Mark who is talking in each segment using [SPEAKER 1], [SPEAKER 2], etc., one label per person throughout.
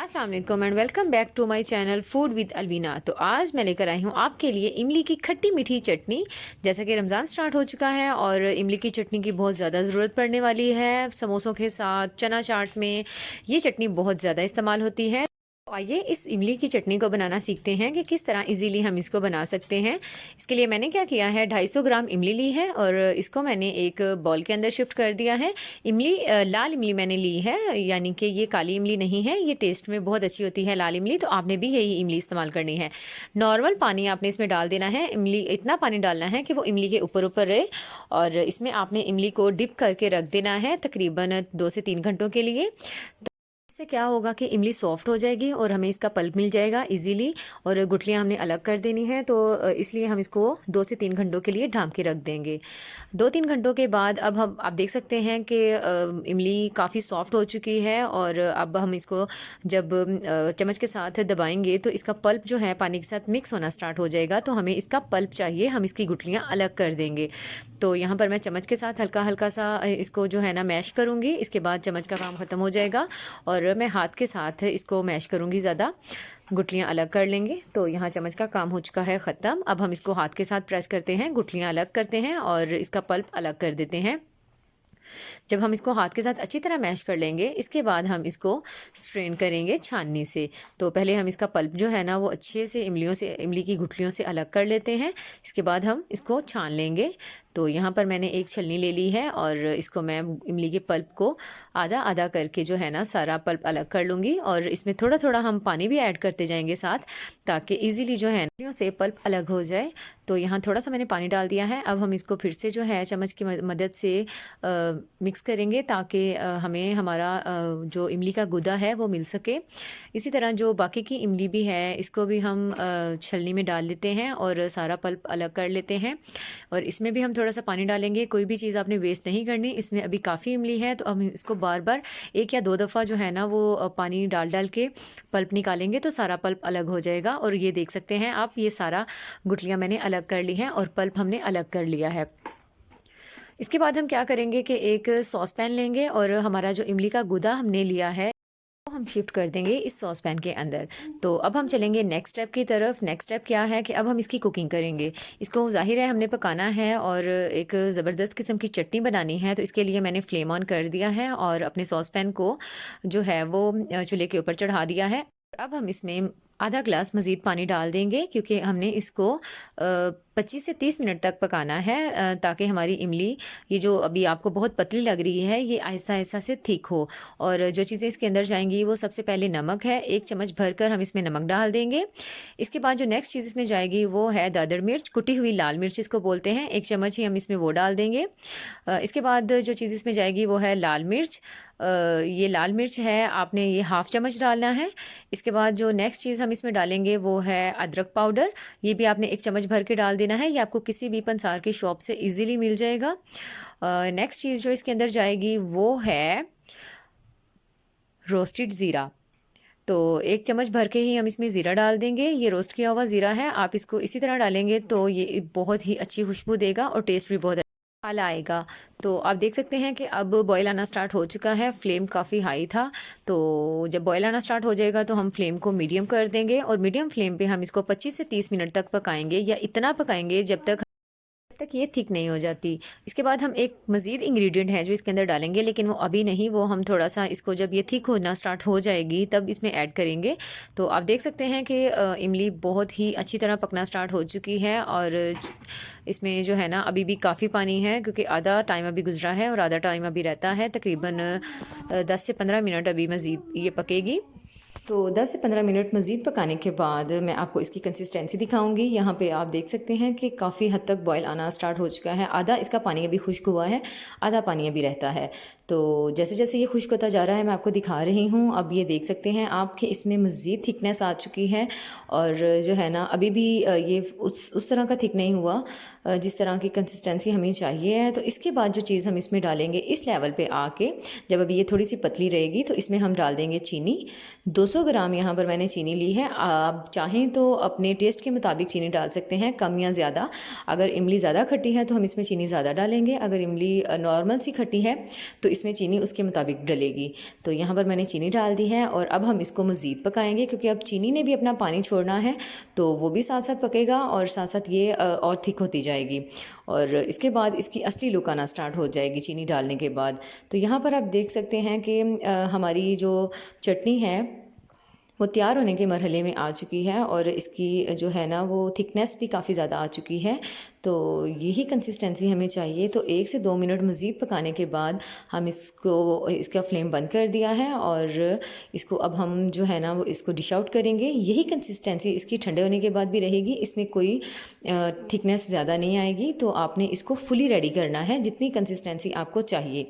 [SPEAKER 1] अस्सलाम वालेकुम and welcome back to my channel food with Alvina. तो आज मैं लेकर आई हूँ आपके लिए इमली की खट्टी मीठी चटनी। जैसा कि रमज़ान स्टार्ट हो चुका है और इमली की चटनी की बहुत ज़्यादा ज़रूरत पड़ने वाली है। समोसों के साथ, चना चाट में ये चटनी बहुत ज़्यादा इस्तेमाल होती है। तो आइए इस इमली की चटनी को बनाना सीखते हैं कि किस तरह इजीली हम इसको बना सकते हैं। इसके लिए मैंने क्या किया है, 250 ग्राम इमली ली है और इसको मैंने एक बॉल के अंदर शिफ्ट कर दिया है। इमली लाल इमली मैंने ली है, यानी कि ये काली इमली नहीं है। ये टेस्ट में बहुत अच्छी होती है लाल इमली, तो आपने भी यही इमली इस्तेमाल करनी है। नॉर्मल पानी आपने इसमें डाल देना है। इमली इतना पानी डालना है कि वो इमली के ऊपर ऊपर रहे और इसमें आपने इमली को डिप करके रख देना है तकरीबन 2 से 3 घंटों के लिए। इससे क्या होगा कि इमली सॉफ्ट हो जाएगी और हमें इसका पल्प मिल जाएगा इजीली। और गुठलियाँ हमने अलग कर देनी है, तो इसलिए हम इसको 2 से 3 घंटों के लिए ढाँप के रख देंगे। 2-3 घंटों के बाद अब आप देख सकते हैं कि इमली काफ़ी सॉफ्ट हो चुकी है और अब हम इसको जब चम्मच के साथ दबाएंगे तो इसका पल्प जो है पानी के साथ मिक्स होना स्टार्ट हो जाएगा। तो हमें इसका पल्प चाहिए, हम इसकी गुठलियाँ अलग कर देंगे। तो यहाँ पर मैं चम्मच के साथ हल्का हल्का सा इसको जो है ना मैश करूँगी। इसके बाद चम्मच का काम ख़त्म हो जाएगा और मैं हाथ के साथ इसको मैश करूँगी ज़्यादा। गुठलियाँ अलग कर लेंगे। तो यहाँ चम्मच का काम हो चुका है ख़त्म। अब हम इसको हाथ के साथ प्रेस करते हैं, गुठलियाँ अलग करते हैं और इसका पल्प अलग कर देते हैं। जब हम इसको हाथ के साथ अच्छी तरह मैश कर लेंगे, इसके बाद हम इसको स्ट्रेन करेंगे छाननी से। तो पहले हम इसका पल्प जो है ना वो अच्छे से इमली की गुठलियों से अलग कर लेते हैं। इसके बाद हम इसको छान लेंगे। तो यहाँ पर मैंने एक छलनी ले ली है और इसको मैं इमली के पल्प को आधा आधा करके जो है ना सारा पल्प अलग कर लूँगी और इसमें थोड़ा थोड़ा हम पानी भी ऐड करते जाएंगे साथ, ताकि इजीली जो है ना से पल्प अलग हो जाए। तो यहाँ थोड़ा सा मैंने पानी डाल दिया है। अब हम इसको फिर से जो है चम्मच की मदद से मिक्स करेंगे ताकि हमें हमारा जो इमली का गुदा है वो मिल सके। इसी तरह जो बाकी की इमली भी है इसको भी हम छलनी में डाल लेते हैं और सारा पल्प अलग कर लेते हैं। और इसमें भी हम थोड़ा सा पानी डालेंगे। कोई भी चीज़ आपने वेस्ट नहीं करनी, इसमें अभी काफ़ी इमली है तो हम इसको बार बार 1 या 2 दफ़ा जो है ना वो पानी डाल डाल के पल्प निकालेंगे तो सारा पल्प अलग हो जाएगा। और ये देख सकते हैं आप, ये सारा गुठलियाँ मैंने अलग कर ली हैं और पल्प हमने अलग कर लिया है। इसके बाद हम क्या करेंगे कि एक सॉस पैन लेंगे और हमारा जो इमली का गुदा हमने लिया है वो हम शिफ्ट कर देंगे इस सॉस पैन के अंदर। तो अब हम चलेंगे नेक्स्ट स्टेप की तरफ। नेक्स्ट स्टेप क्या है कि अब हम इसकी कुकिंग करेंगे। इसको ज़ाहिर है हमने पकाना है और एक ज़बरदस्त किस्म की चटनी बनानी है। तो इसके लिए मैंने फ्लेम ऑन कर दिया है और अपने सॉस पैन को जो है वो चूल्हे के ऊपर चढ़ा दिया है। अब हम इसमें आधा ग्लास मज़ीद पानी डाल देंगे क्योंकि हमने इसको 25 से 30 मिनट तक पकाना है, ताकि हमारी इमली ये जो अभी आपको बहुत पतली लग रही है ये आहिस्ता आहिस्ता से थिक हो। और जो चीज़ें इसके अंदर जाएंगी वो सबसे पहले नमक है। 1 चम्मच भरकर हम इसमें नमक डाल देंगे। इसके बाद जो नेक्स्ट चीज़ इसमें जाएगी वो है दादड़ मिर्च, कुटी हुई लाल मिर्च इसको बोलते हैं। 1 चम्मच ही हम इसमें वो डाल देंगे। इसके बाद जो चीज़ इसमें जाएगी वो है लाल मिर्च। ये लाल मिर्च है, आपने ये हाफ़ चम्मच डालना है। इसके बाद जो नेक्स्ट चीज़ हम इसमें डालेंगे वो है अदरक पाउडर। ये भी आपने 1 चम्मच भर के डाल देना है। ये आपको किसी भी पंसार की शॉप से इजीली मिल जाएगा। नेक्स्ट चीज़ जो इसके अंदर जाएगी वो है रोस्टेड ज़ीरा। तो 1 चम्मच भर के ही हम इसमें ज़ीरा डाल देंगे। ये रोस्ट किया हुआ ज़ीरा है, आप इसको इसी तरह डालेंगे तो ये बहुत ही अच्छी खुशबू देगा और टेस्ट भी बहुत आला आएगा। तो आप देख सकते हैं कि अब बॉयल आना स्टार्ट हो चुका है। फ्लेम काफ़ी हाई था, तो जब बॉयल आना स्टार्ट हो जाएगा तो हम फ्लेम को मीडियम कर देंगे और मीडियम फ्लेम पे हम इसको 25 से 30 मिनट तक पकाएंगे, या इतना पकाएंगे जब तक ये थिक नहीं हो जाती। इसके बाद हम एक मज़ीद इंग्रेडिएंट है जो इसके अंदर डालेंगे, लेकिन वो अभी नहीं, वो हम थोड़ा सा इसको जब ये थिक होना स्टार्ट हो जाएगी तब इसमें ऐड करेंगे। तो आप देख सकते हैं कि इमली बहुत ही अच्छी तरह पकना स्टार्ट हो चुकी है और इसमें जो है ना अभी भी काफ़ी पानी है क्योंकि आधा टाइम अभी गुजरा है और आधा टाइम अभी रहता है। तकरीबन 10 से 15 मिनट अभी मज़ीद ये पकेगी। तो 10 से 15 मिनट मज़ीद पकाने के बाद मैं आपको इसकी कंसिस्टेंसी दिखाऊंगी। यहाँ पे आप देख सकते हैं कि काफ़ी हद तक बॉयल आना स्टार्ट हो चुका है। आधा इसका पानी अभी खुश्क हुआ है, आधा पानी अभी रहता है। तो जैसे जैसे ये खुश्क होता जा रहा है मैं आपको दिखा रही हूँ। अब ये देख सकते हैं आप कि इसमें मज़ीद थिकनेस आ चुकी है और जो है ना अभी भी ये उस तरह का थिक नहीं हुआ जिस तरह की कंसिस्टेंसी हमें चाहिए है। तो इसके बाद जो चीज़ हम इसमें डालेंगे इस लेवल पे आके, जब अभी ये थोड़ी सी पतली रहेगी तो इसमें हम डाल देंगे चीनी। 200 ग्राम यहाँ पर मैंने चीनी ली है। आप चाहें तो अपने टेस्ट के मुताबिक चीनी डाल सकते हैं, कम या ज़्यादा। अगर इमली ज़्यादा खट्टी है तो हम इसमें चीनी ज़्यादा डालेंगे, अगर इमली नॉर्मल सी खट्टी है तो इसमें चीनी उसके मुताबिक डलेगी। तो यहाँ पर मैंने चीनी डाल दी है और अब हम इसको मज़ीद पकाएंगे, क्योंकि अब चीनी ने भी अपना पानी छोड़ना है, तो वो भी साथ साथ पकेगा और साथ साथ ये और थिक होती जाएगी और इसके बाद इसकी असली लुक आना स्टार्ट हो जाएगी चीनी डालने के बाद। तो यहाँ पर आप देख सकते हैं कि हमारी जो चटनी है वो तैयार होने के मरहले में आ चुकी है और इसकी जो है ना वो थिकनेस भी काफ़ी ज़्यादा आ चुकी है। तो यही कंसिस्टेंसी हमें चाहिए। तो 1 से 2 मिनट मज़ीद पकाने के बाद हम इसका फ्लेम बंद कर दिया है और इसको अब हम जो है ना वो इसको डिश आउट करेंगे। यही कंसिस्टेंसी इसकी ठंडे होने के बाद भी रहेगी, इसमें कोई थिकनेस ज़्यादा नहीं आएगी। तो आपने इसको फुली रेडी करना है जितनी कंसिस्टेंसी आपको चाहिए।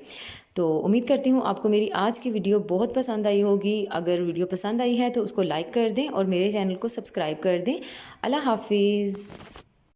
[SPEAKER 1] तो उम्मीद करती हूँ आपको मेरी आज की वीडियो बहुत पसंद आई होगी। अगर वीडियो पसंद आई है तो उसको लाइक कर दें और मेरे चैनल को सब्सक्राइब कर दें। अल्लाह हाफिज़।